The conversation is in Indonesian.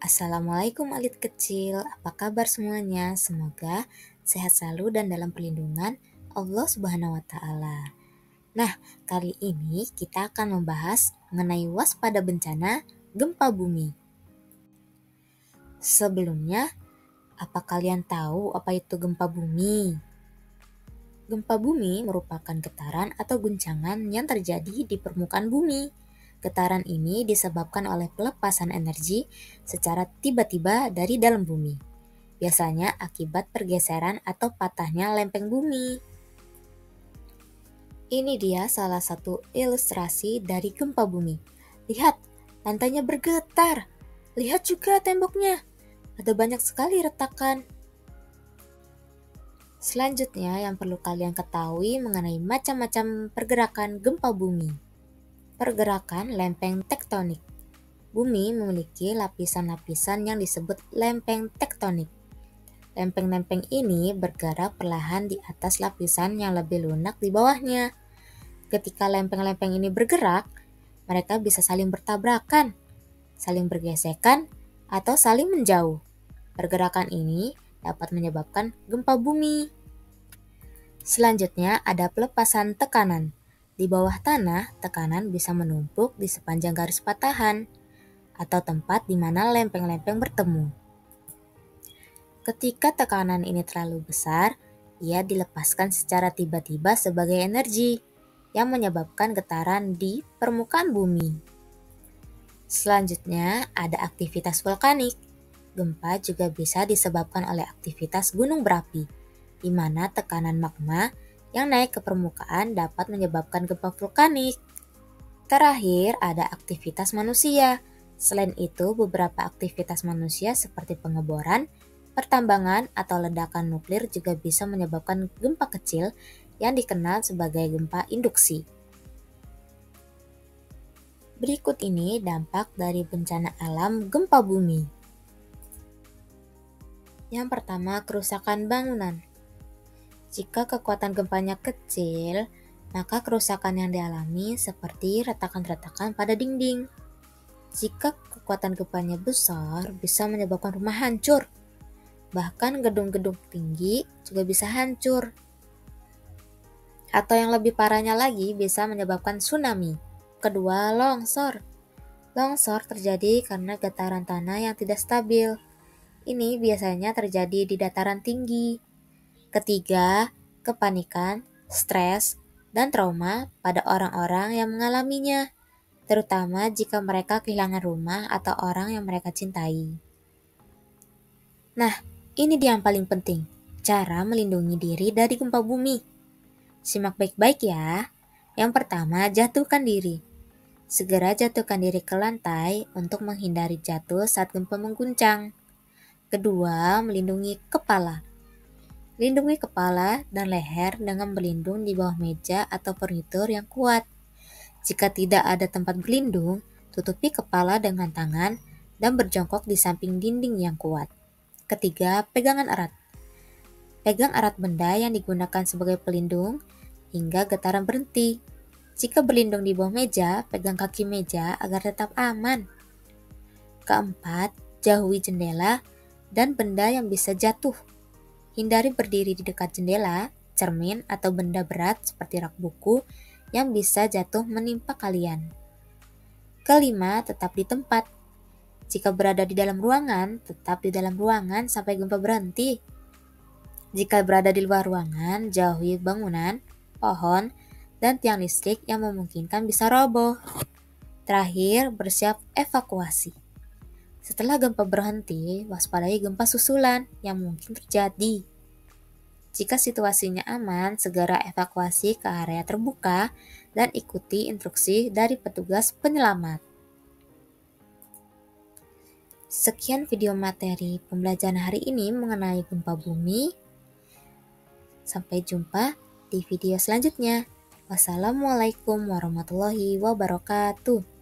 Assalamualaikum alit kecil, apa kabar semuanya? Semoga sehat selalu dan dalam perlindungan Allah Subhanahu wa Ta'ala. Nah, kali ini kita akan membahas mengenai waspada bencana gempa bumi. Sebelumnya, apa kalian tahu apa itu gempa bumi? Gempa bumi merupakan getaran atau guncangan yang terjadi di permukaan bumi. Getaran ini disebabkan oleh pelepasan energi secara tiba-tiba dari dalam bumi, biasanya akibat pergeseran atau patahnya lempeng bumi. Ini dia salah satu ilustrasi dari gempa bumi. Lihat, lantainya bergetar. Lihat juga temboknya. Ada banyak sekali retakan. Selanjutnya yang perlu kalian ketahui mengenai macam-macam pergerakan gempa bumi. Pergerakan lempeng tektonik. Bumi memiliki lapisan-lapisan yang disebut lempeng tektonik. Lempeng-lempeng ini bergerak perlahan di atas lapisan yang lebih lunak di bawahnya. Ketika lempeng-lempeng ini bergerak, mereka bisa saling bertabrakan, saling bergesekan, atau saling menjauh. Pergerakan ini dapat menyebabkan gempa bumi. Selanjutnya ada pelepasan tekanan. Di bawah tanah, tekanan bisa menumpuk di sepanjang garis patahan atau tempat di mana lempeng-lempeng bertemu. Ketika tekanan ini terlalu besar, ia dilepaskan secara tiba-tiba sebagai energi yang menyebabkan getaran di permukaan bumi. Selanjutnya ada aktivitas vulkanik. Gempa juga bisa disebabkan oleh aktivitas gunung berapi, di mana tekanan magma yang naik ke permukaan dapat menyebabkan gempa vulkanik. Terakhir ada aktivitas manusia. Selain itu, beberapa aktivitas manusia seperti pengeboran, pertambangan, atau ledakan nuklir juga bisa menyebabkan gempa kecil yang dikenal sebagai gempa induksi. Berikut ini dampak dari bencana alam gempa bumi. Yang pertama, kerusakan bangunan. Jika kekuatan gempanya kecil, maka kerusakan yang dialami seperti retakan-retakan pada dinding. Jika kekuatan gempanya besar, bisa menyebabkan rumah hancur. Bahkan gedung-gedung tinggi juga bisa hancur. Atau yang lebih parahnya lagi, bisa menyebabkan tsunami. Kedua, longsor. Longsor terjadi karena getaran tanah yang tidak stabil. Ini biasanya terjadi di dataran tinggi. Ketiga, kepanikan, stres, dan trauma pada orang-orang yang mengalaminya, terutama jika mereka kehilangan rumah atau orang yang mereka cintai. Nah, ini dia yang paling penting, cara melindungi diri dari gempa bumi. Simak baik-baik ya. Yang pertama, jatuhkan diri. Segera jatuhkan diri ke lantai untuk menghindari jatuh saat gempa mengguncang. Kedua, melindungi kepala. Lindungi kepala dan leher dengan berlindung di bawah meja atau furnitur yang kuat. Jika tidak ada tempat berlindung, tutupi kepala dengan tangan dan berjongkok di samping dinding yang kuat. Ketiga, pegangan erat. Pegang erat benda yang digunakan sebagai pelindung hingga getaran berhenti. Jika berlindung di bawah meja, pegang kaki meja agar tetap aman. Keempat, jauhi jendela dan benda yang bisa jatuh. Hindari berdiri di dekat jendela, cermin, atau benda berat seperti rak buku yang bisa jatuh menimpa kalian. Kelima, tetap di tempat. Jika berada di dalam ruangan, tetap di dalam ruangan sampai gempa berhenti. Jika berada di luar ruangan, jauhi bangunan, pohon, dan tiang listrik yang memungkinkan bisa roboh. Terakhir, bersiap evakuasi. Setelah gempa berhenti, waspadai gempa susulan yang mungkin terjadi. Jika situasinya aman, segera evakuasi ke area terbuka dan ikuti instruksi dari petugas penyelamat. Sekian video materi pembelajaran hari ini mengenai gempa bumi. Sampai jumpa di video selanjutnya. Wassalamualaikum warahmatullahi wabarakatuh.